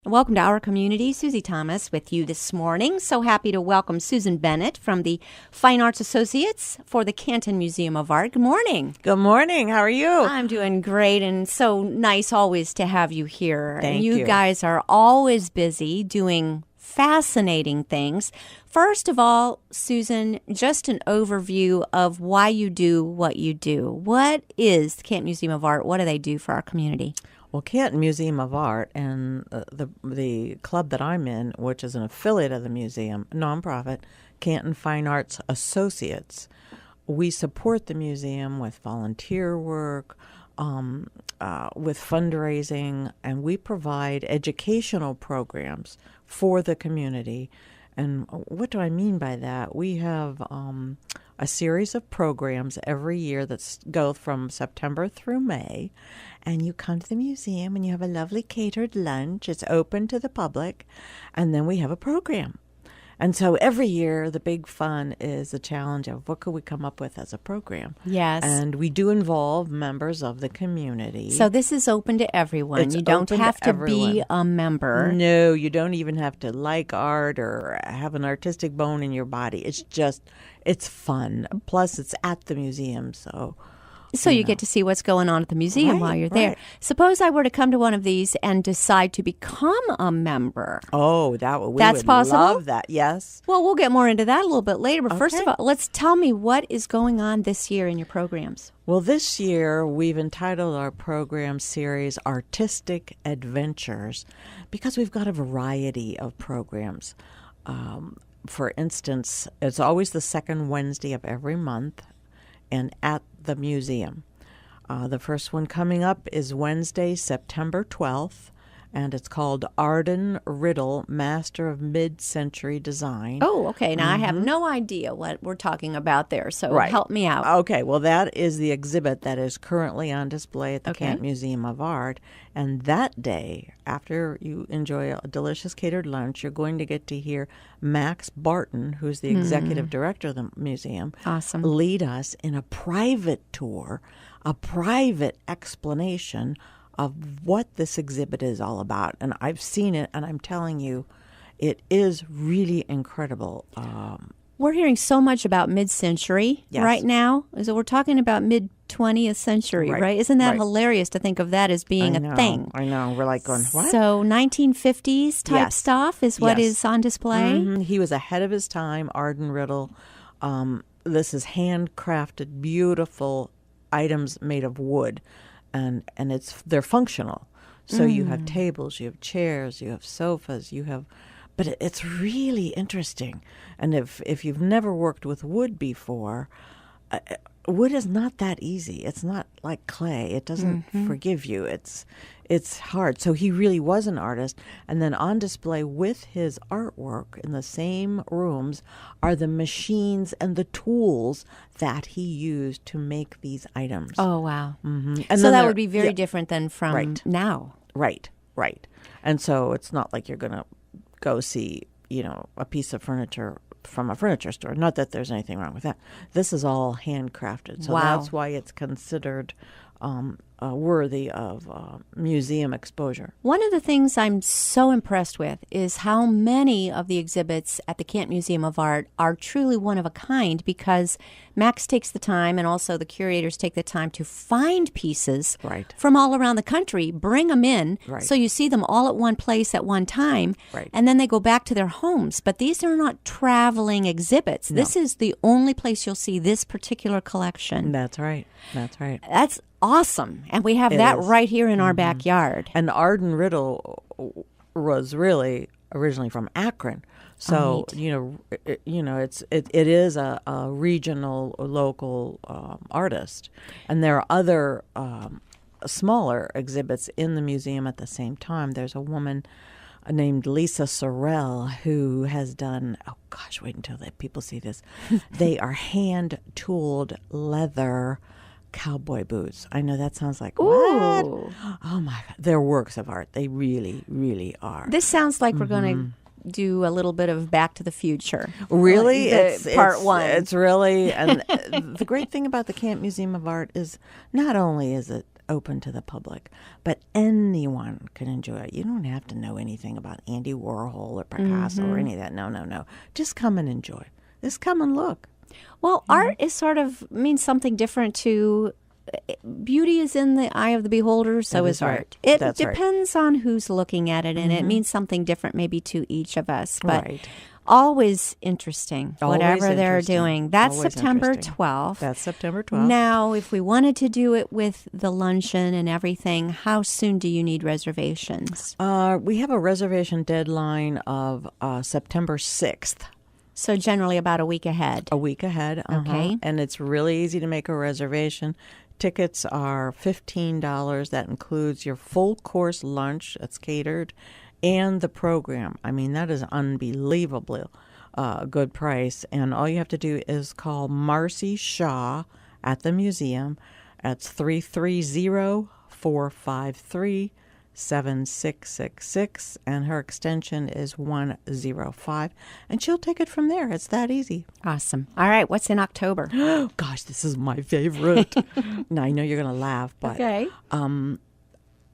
Welcome to our community. Susie Thomas with you this morning. So happy to welcome Susan Bennett from the Fine Arts Associates for the Canton Museum of Art. Good morning. Good morning. How are you? I'm doing great, and so nice always to have you here. Thank you. You guys are always busy doing fascinating things. First of all, Susan, just an overview of why you do what you do. What is the Canton Museum of Art? What do they do for our community? Well, Canton Museum of Art and the club that I'm in, which is an affiliate of the museum, nonprofit, Canton Fine Arts Associates, we support the museum with volunteer work, with fundraising, and we provide educational programs for the community. And what do I mean by that? We have a series of programs every year that go from September through May. And you come to the museum and you have a lovely catered lunch. It's open to the public. And then we have a program. And so every year, the big fun is the challenge of what could we come up with as a program. Yes. And we do involve members of the community. So this is open to everyone. You don't have to be a member. No, you don't even have to like art or have an artistic bone in your body. It's fun. Plus, it's at the museum, So you get to see what's going on at the museum while you're there. Suppose I were to come to one of these and decide to become a member. Oh, That's would possible? love that. Yes. Well, we'll get more into that a little bit later. But first of all, let's tell me what is going on this year in your programs. Well, this year we've entitled our program series Artistic Adventures because we've got a variety of programs. For instance, it's always the second Wednesday of every month and at the museum. The first one coming up is Wednesday, September 12th, and it's called Arden Riddle, Master of Mid-Century Design. Oh, okay. Now, I have no idea what we're talking about there, so help me out. Okay, well, that is the exhibit that is currently on display at the Canton Museum of Art. And that day, after you enjoy a delicious catered lunch, you're going to get to hear Max Barton, who's the executive director of the museum, lead us in a private tour, a private explanation of what this exhibit is all about. And I've seen it, and I'm telling you, it is really incredible. We're hearing so much about mid-century right now. So we're talking about mid-20th century, right? Isn't that hilarious to think of that as being a thing? I know. We're like going, what? So 1950s type stuff is what is on display? Mm-hmm. He was ahead of his time, Arden Riddle. This is handcrafted, beautiful items made of wood. And they're functional. So you have tables, you have chairs, you have sofas, but it's really interesting. And if you've never worked with wood before, wood is not that easy. It's not like clay. It doesn't forgive you. It's hard. So he really was an artist. And then on display with his artwork in the same rooms are the machines and the tools that he used to make these items. Oh, wow. Mm-hmm. And so that would be very different than from now. Right. And so it's not like you're going to go see, a piece of furniture from a furniture store. Not that there's anything wrong with that. This is all handcrafted. So that's why it's considered worthy of museum exposure. One of the things I'm so impressed with is how many of the exhibits at the Canton Museum of Art are truly one of a kind, because Max takes the time, and also the curators take the time to find pieces from all around the country, bring them in, so you see them all at one place at one time, and then they go back to their homes. But these are not traveling exhibits. No. This is the only place you'll see this particular collection. That's right. That's awesome. And we have that right here in our backyard. And Arden Riddle was really originally from Akron. So, it is a regional, local artist. And there are other smaller exhibits in the museum at the same time. There's a woman named Lisa Sorrell who has done, wait until people see this. They are hand-tooled leather cowboy boots. I know that sounds like, what? Ooh. Oh, my God. They're works of art. They really, really are. This sounds like we're going to do a little bit of Back to the Future. Really? Part one. It's really, and the great thing about the Canton Museum of Art is not only is it open to the public, but anyone can enjoy it. You don't have to know anything about Andy Warhol or Picasso or any of that. No, no, no. Just come and enjoy. Just come and look. Well, art is sort of means something different to beauty is in the eye of the beholder, so is art. It depends on who's looking at it, and it means something different maybe to each of us. But always interesting, whatever they're doing. That's always September 12th. That's September 12th. Now, if we wanted to do it with the luncheon and everything, how soon do you need reservations? We have a reservation deadline of September 6th. So generally about a week ahead. A week ahead. Okay. And it's really easy to make a reservation. Tickets are $15. That includes your full course lunch that's catered and the program. I mean, that is unbelievably good price. And all you have to do is call Marcy Shaw at the museum. That's 330-453-7666. And her extension is 105. And she'll take it from there. It's that easy. Awesome. All right. What's in October? Gosh, this is my favorite. Now, I know you're going to laugh, but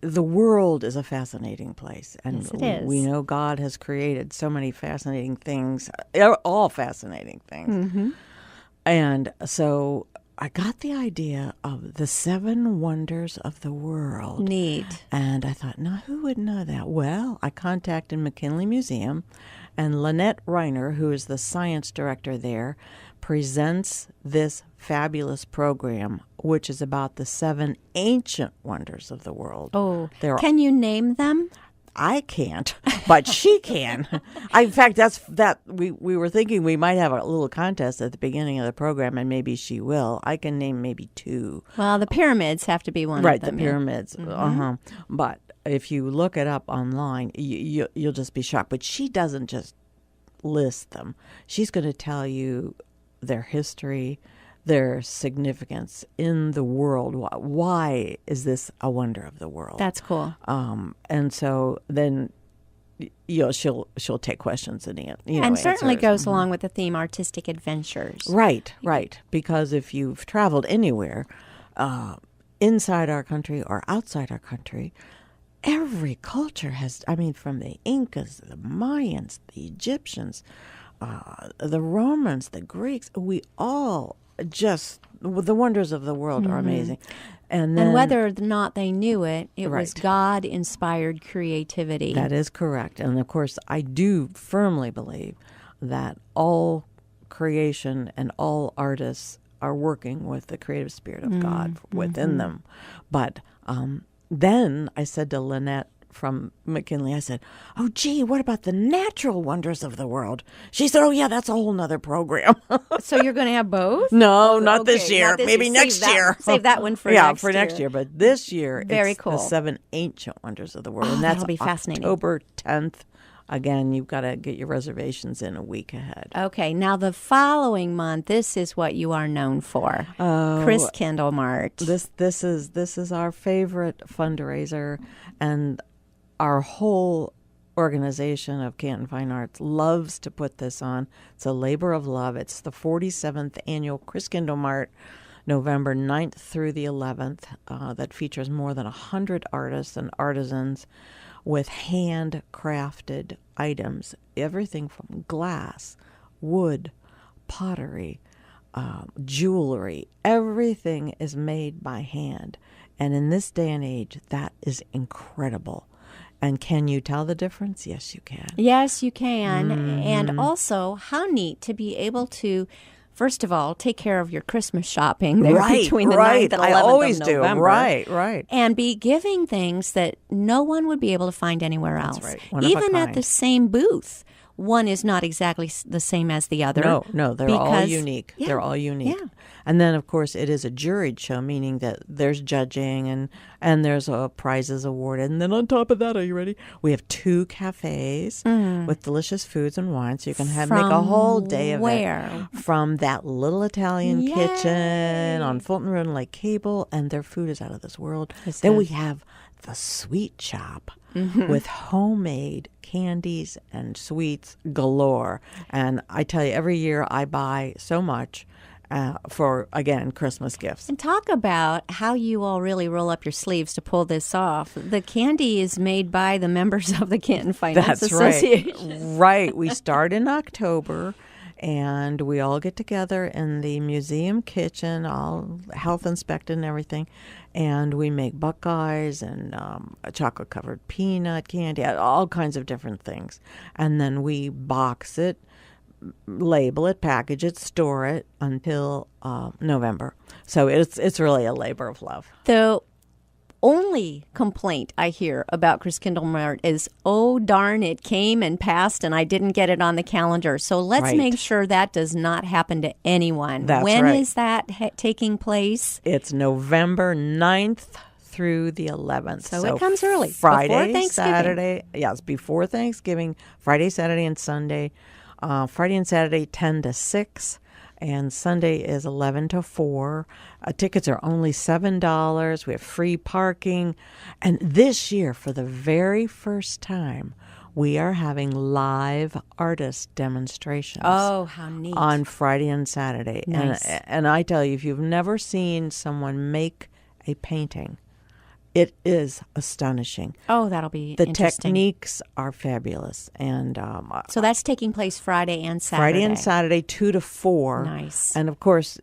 the world is a fascinating place. And yes, it is. We know God has created so many fascinating things, all fascinating things. Mm-hmm. And so I got the idea of the 7 wonders of the world. Neat. And I thought, now, who would know that? Well, I contacted McKinley Museum, and Lynette Reiner, who is the science director there, presents this fabulous program, which is about the 7 ancient wonders of the world. Oh, can you name them? I can't, but she can. In fact, we were thinking we might have a little contest at the beginning of the program, and maybe she will. I can name maybe 2. Well, the pyramids have to be one of them. Right, the pyramids. Mm-hmm. But if you look it up online, you'll just be shocked. But she doesn't just list them. She's going to tell you their history, their significance in the world. Why is this a wonder of the world? That's cool. And so then she'll take questions and and certainly goes along with the theme artistic adventures. Right. Because if you've traveled anywhere, inside our country or outside our country, every culture has, from the Incas, the Mayans, the Egyptians, the Romans, the Greeks, we all just, the wonders of the world are amazing. And whether or not they knew it, it was God-inspired creativity. That is correct. And, of course, I do firmly believe that all creation and all artists are working with the creative spirit of God within them. But then I said to Lynette from McKinley, I said, oh, gee, what about the natural wonders of the world? She said, oh, yeah, that's a whole nother program. So you're going to have both? No, not this year. Maybe next year. Save that one for next year. Next year. But this year, Very it's cool. the 7 ancient wonders of the world. Oh, and that's that'll be fascinating. October 10th. Again, you've got to get your reservations in a week ahead. Okay. Now, the following month, this is what you are known for. Chris Kendall Mart. This is our favorite fundraiser, and our whole organization of Canton Fine Arts loves to put this on. It's a labor of love. It's the 47th annual Chris Kendall Mart, November 9th through the 11th, that features more than 100 artists and artisans with handcrafted items, everything from glass, wood, pottery, jewelry. Everything is made by hand. And in this day and age, that is incredible. And can you tell the difference? Yes, you can. Yes, you can. And also, how neat to be able to, first of all, take care of your Christmas shopping there between the 9th and 11th I always of do. November. Right. And be giving things that no one would be able to find anywhere else. That's right. Even at the same booth. One is not exactly the same as the other. No, they're all unique. Yeah, they're all unique. Yeah. And then, of course, it is a juried show, meaning that there's judging and there's prizes awarded. And then on top of that, are you ready? We have 2 cafes with delicious foods and wines. So you can make a whole day of it. From that little Italian kitchen on Fulton Road and Lake Cable. And their food is out of this world. Then we have the sweet shop with homemade candies and sweets galore. And I tell you, every year I buy so much. for, again, Christmas gifts. And talk about how you all really roll up your sleeves to pull this off. The candy is made by the members of the Canton Finance Association. Right. We start in October, and we all get together in the museum kitchen, all health inspected and everything, and we make Buckeyes and a chocolate-covered peanut candy, all kinds of different things. And then we box it, label it, package it, store it until November. So it's really a labor of love. The only complaint I hear about Christkindl Mart is, oh, darn, it came and passed and I didn't get it on the calendar. So let's make sure that does not happen to anyone. That's when right. is that taking place? It's November 9th through the 11th. So it comes early. Friday, before Thanksgiving. Saturday. Yes, before Thanksgiving. Friday, Saturday, and Sunday. Friday and Saturday, 10 to 6. And Sunday is 11 to 4. Tickets are only $7. We have free parking. And this year, for the very first time, we are having live artist demonstrations. Oh, how neat. On Friday and Saturday. Nice. And I tell you, if you've never seen someone make a painting, it is astonishing. Oh, that'll be The interesting. techniques are fabulous. And So that's taking place Friday and Saturday. Friday and Saturday, 2 to 4. Nice. And, of course,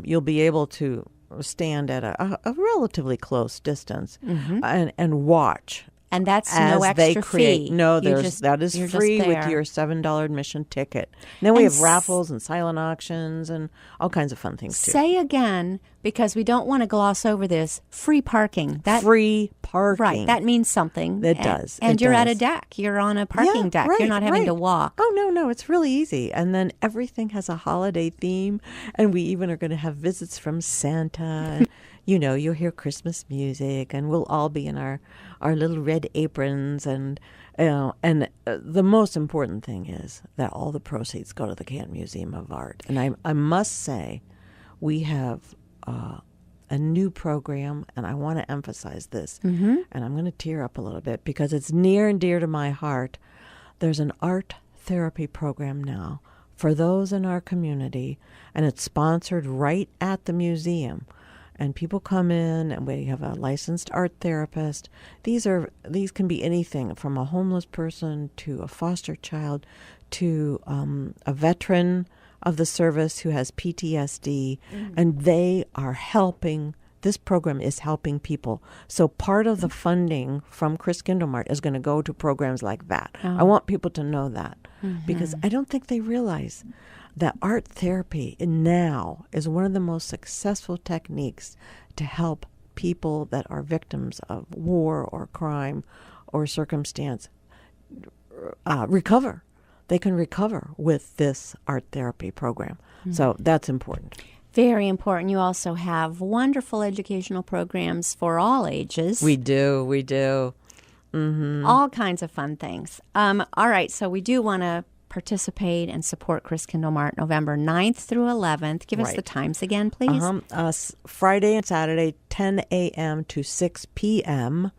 you'll be able to stand at a relatively close distance and watch. And that's as no extra they create. fee. No, You that is you're free just with there. your $7 admission ticket. And then we And have raffles and silent auctions and all kinds of fun things too. Say again, because we don't want to gloss over this, free parking. Free parking. Right, that means something. It does. And It you're at a does. deck. You're on a parking deck. Right, You're not having to right. walk. Oh, no, it's really easy. And then everything has a holiday theme. And we even are going to have visits from Santa. And, you'll hear Christmas music. And we'll all be in our little red aprons. And the most important thing is that all the proceeds go to the Canton Museum of Art. And I must say, we have a new program, and I want to emphasize this. And I'm going to tear up a little bit because it's near and dear to my heart. There's an art therapy program now for those in our community, and it's sponsored right at the museum. And people come in, and we have a licensed art therapist. These can be anything from a homeless person to a foster child to a veteran of the service who has PTSD, and they are helping. This program is helping people. So part of the funding from Christkindl Mart is going to go to programs like that. Oh. I want people to know that because I don't think they realize that art therapy now is one of the most successful techniques to help people that are victims of war or crime or circumstance recover. They can recover with this art therapy program. So that's important. Very important. You also have wonderful educational programs for all ages. We do. All kinds of fun things. All right, so we do want to participate and support Christkindl Mart November 9th through 11th. Give us the times again, please. Friday and Saturday, 10 a.m. to 6 p.m.,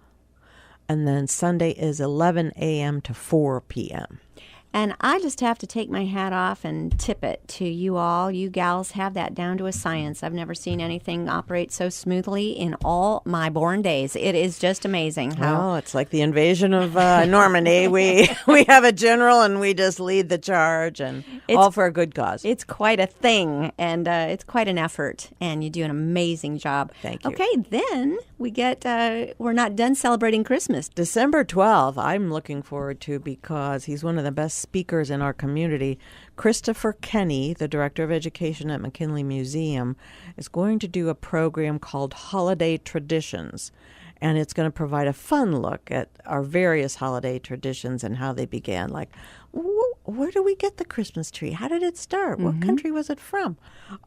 and then Sunday is 11 a.m. to 4 p.m. And I just have to take my hat off and tip it to you all. You gals have that down to a science. I've never seen anything operate so smoothly in all my born days. It is just amazing how... Oh, it's like the invasion of Normandy. We have a general and we just lead the charge, and all for a good cause. It's quite a thing, and it's quite an effort, and you do an amazing job. Thank you. Okay, then we get... we're not done celebrating Christmas. December 12th, I'm looking forward to because he's one of the best speakers in our community. Christopher Kenny, the Director of Education at McKinley Museum, is going to do a program called Holiday Traditions. And it's going to provide a fun look at our various holiday traditions and how they began. Like, where do we get the Christmas tree? How did it start? What country was it from?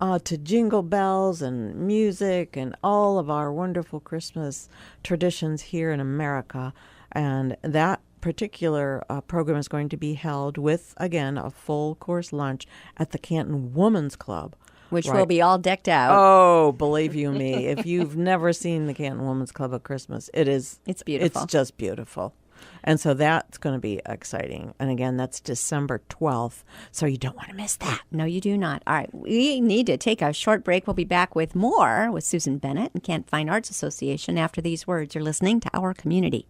To jingle bells and music and all of our wonderful Christmas traditions here in America. And that particular program is going to be held with, again, a full course lunch at the Canton Women's Club. Which will be all decked out. Oh, believe you me, if you've never seen the Canton Women's Club at Christmas, it's beautiful. It's just beautiful. And so that's going to be exciting. And again, that's December 12th. So you don't want to miss that. No, you do not. All right. We need to take a short break. We'll be back with more with Susan Bennett and Kent Fine Arts Association after these words. You're listening to Our Community.